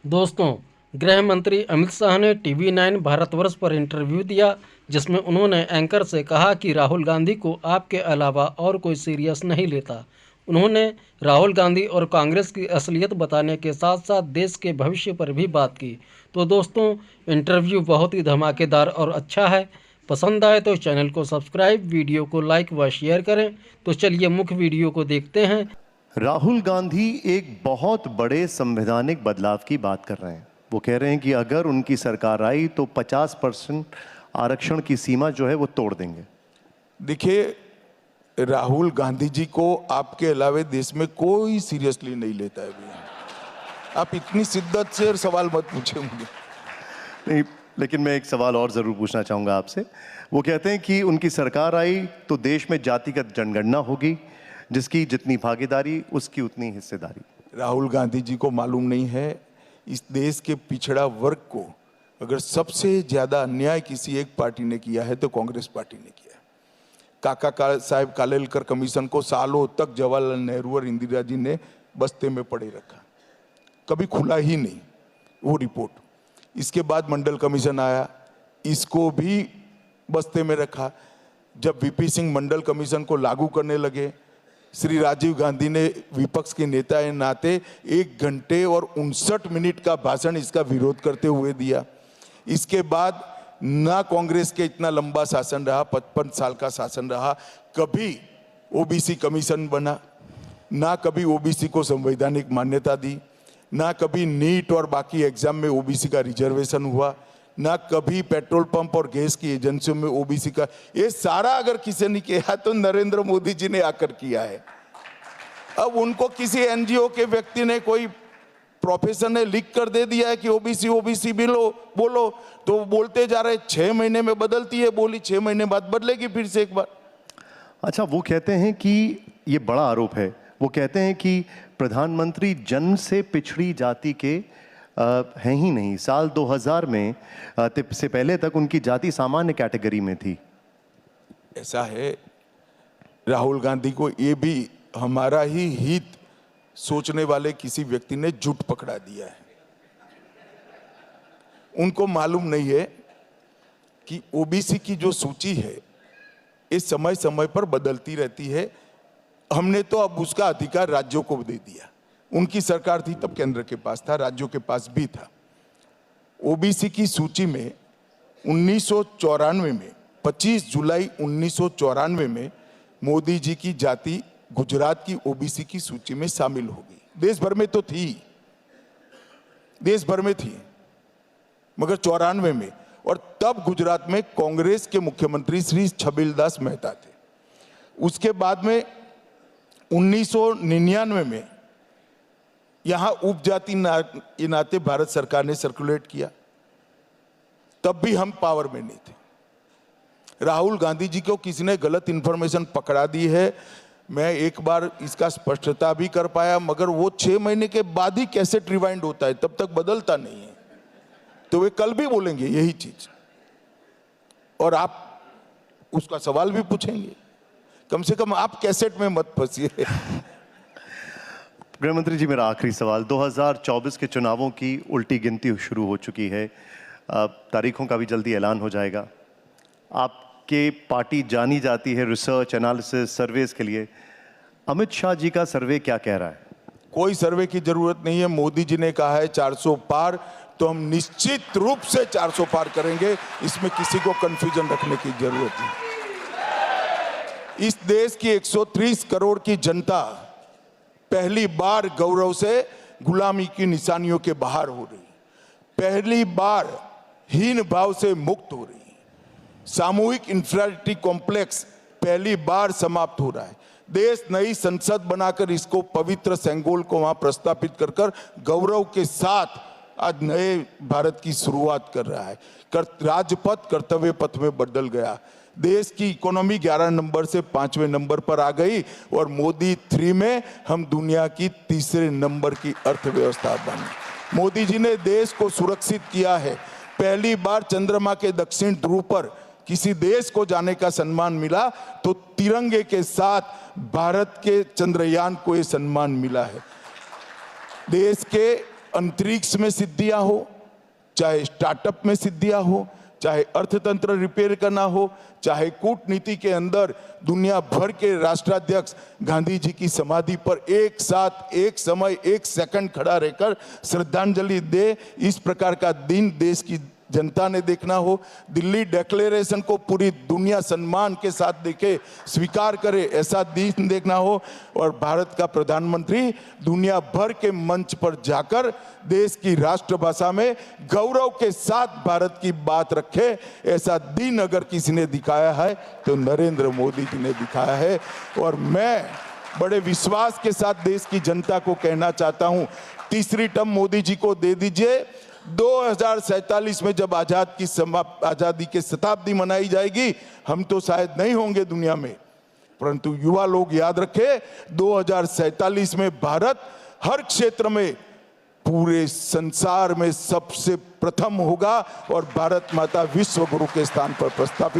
दोस्तों, गृह मंत्री अमित शाह ने टीवी9 भारतवर्ष पर इंटरव्यू दिया, जिसमें उन्होंने एंकर से कहा कि राहुल गांधी को आपके अलावा और कोई सीरियस नहीं लेता। उन्होंने राहुल गांधी और कांग्रेस की असलियत बताने के साथ साथ देश के भविष्य पर भी बात की। तो दोस्तों, इंटरव्यू बहुत ही धमाकेदार और अच्छा है। पसंद आए तो चैनल को सब्सक्राइब, वीडियो को लाइक व शेयर करें। तो चलिए मुख्य वीडियो को देखते हैं। राहुल गांधी एक बहुत बड़े संवैधानिक बदलाव की बात कर रहे हैं। वो कह रहे हैं कि अगर उनकी सरकार आई तो 50% आरक्षण की सीमा जो है वो तोड़ देंगे। देखिए, राहुल गांधी जी को आपके अलावे देश में कोई सीरियसली नहीं लेता है भैया। आप इतनी शिद्दत से सवाल मत पूछे मुझे। नहीं, लेकिन मैं एक सवाल और ज़रूर पूछना चाहूँगा आपसे। वो कहते हैं कि उनकी सरकार आई तो देश में जातिगत जनगणना होगी, जिसकी जितनी भागीदारी उसकी उतनी हिस्सेदारी। राहुल गांधी जी को मालूम नहीं है, इस देश के पिछड़ा वर्ग को अगर सबसे ज़्यादा अन्याय किसी एक पार्टी ने किया है तो कांग्रेस पार्टी ने किया है। काका साहेब कालेलकर कमीशन को सालों तक जवाहरलाल नेहरू और इंदिरा जी ने बस्ते में पड़े रखा, कभी खुला ही नहीं वो रिपोर्ट। इसके बाद मंडल कमीशन आया, इसको भी बस्ते में रखा। जब वीपी सिंह मंडल कमीशन को लागू करने लगे, श्री राजीव गांधी ने विपक्ष के नेता के नाते 1 घंटे और 59 मिनट का भाषण इसका विरोध करते हुए दिया। इसके बाद ना कांग्रेस के इतना लंबा शासन रहा, 55 साल का शासन रहा, कभी ओबीसी कमीशन बना, ना कभी ओबीसी को संवैधानिक मान्यता दी, ना कभी नीट और बाकी एग्जाम में ओबीसी का रिजर्वेशन हुआ, ना कभी पेट्रोल पंप और गैस की एजेंसियों में ओबीसी का। ये सारा अगर किसी ने किया तो नरेंद्र मोदी जी ने आकर किया है। अब उनको किसी एनजीओ के व्यक्ति ने, कोई प्रोफेसर ने लिख कर दे दिया है कि ओबीसी ओबीसी बोलो, तो बोलते जा रहे। 6 महीने में बदलती है बोली, 6 महीने बाद बदलेगी फिर से एक बार। अच्छा, वो कहते हैं कि ये बड़ा आरोप है। वो कहते हैं कि प्रधानमंत्री जन्म से पिछड़ी जाति के हैं ही नहीं। साल 2000 में से पहले तक उनकी जाति सामान्य कैटेगरी में थी। ऐसा है, राहुल गांधी को ये भी हमारा ही हित सोचने वाले किसी व्यक्ति ने झूठ पकड़ा दिया है। उनको मालूम नहीं है कि ओबीसी की जो सूची है ये समय समय पर बदलती रहती है। हमने तो अब उसका अधिकार राज्यों को दे दिया। उनकी सरकार थी तब केंद्र के पास था, राज्यों के पास भी था। ओबीसी की सूची में 1994 में 25 जुलाई 1994 में मोदी जी की जाति गुजरात की ओबीसी की सूची में शामिल हो गई। देश भर में तो थी, देश भर में थी, मगर 94 में। और तब गुजरात में कांग्रेस के मुख्यमंत्री श्री छबिलदास मेहता थे। उसके बाद में 1999 में यहां उपजाति नाते भारत सरकार ने सर्कुलेट किया, तब भी हम पावर में नहीं थे। राहुल गांधी जी को किसी ने गलत इंफॉर्मेशन पकड़ा दी है। मैं एक बार इसका स्पष्टता भी कर पाया, मगर वो 6 महीने के बाद ही कैसेट रिवाइंड होता है, तब तक बदलता नहीं है। तो वे कल भी बोलेंगे यही चीज और आप उसका सवाल भी पूछेंगे। कम से कम आप कैसेट में मत फंसिए। गृहमंत्री जी, मेरा आखिरी सवाल। 2024 के चुनावों की उल्टी गिनती शुरू हो चुकी है। तारीखों का भी जल्दी ऐलान हो जाएगा। आपके पार्टी जानी जाती है रिसर्च, एनालिसिस, सर्वेस के लिए। अमित शाह जी का सर्वे क्या कह रहा है? कोई सर्वे की जरूरत नहीं है। मोदी जी ने कहा है 400 पार, तो हम निश्चित रूप से 400 पार करेंगे। इसमें किसी को कंफ्यूजन रखने की जरूरत नहीं। इस देश की 130 करोड़ की जनता पहली बार गौरव से गुलामी की निशानियों के बाहर हो रही, पहली बार हीन भाव से मुक्त हो रही, सामूहिक इंफीरियरिटी कॉम्प्लेक्स पहली बार समाप्त हो रहा है। देश नई संसद बनाकर इसको पवित्र सेंगोल को वहां प्रस्तापित कर कर गौरव के साथ आज नए भारत की शुरुआत कर रहा है। राजपथ कर्तव्य पथ में बदल गया। देश की इकोनॉमी 11 नंबर से 5वें नंबर पर आ गई और मोदी 3 में हम दुनिया की 3रे नंबर की अर्थव्यवस्था बनी। मोदी जी ने देश को सुरक्षित किया है। पहली बार चंद्रमा के दक्षिण ध्रुव पर किसी देश को जाने का सम्मान मिला तो तिरंगे के साथ भारत के चंद्रयान को यह सम्मान मिला है। देश के अंतरिक्ष में सिद्धियां हो, चाहे स्टार्टअप में सिद्धियां हो, चाहे अर्थतंत्र रिपेयर करना हो, चाहे कूटनीति के अंदर दुनिया भर के राष्ट्राध्यक्ष गांधी जी की समाधि पर एक साथ एक समय एक सेकंड खड़ा रहकर श्रद्धांजलि दे, इस प्रकार का दिन देश की जनता ने देखना हो। दिल्ली डिक्लेरेशन को पूरी दुनिया सम्मान के साथ देखे, स्वीकार करे, ऐसा दिन देखना हो। और भारत का प्रधानमंत्री दुनिया भर के मंच पर जाकर देश की राष्ट्रभाषा में गौरव के साथ भारत की बात रखे, ऐसा दिन अगर किसी ने दिखाया है तो नरेंद्र मोदी जी ने दिखाया है। और मैं बड़े विश्वास के साथ देश की जनता को कहना चाहता हूं, तीसरी टर्म मोदी जी को दे दीजिए। 2047 में जब आजादी की शताब्दी मनाई जाएगी, हम तो शायद नहीं होंगे दुनिया में, परंतु युवा लोग याद रखें, 2047 में भारत हर क्षेत्र में पूरे संसार में सबसे प्रथम होगा और भारत माता विश्व गुरु के स्थान पर प्रस्थापित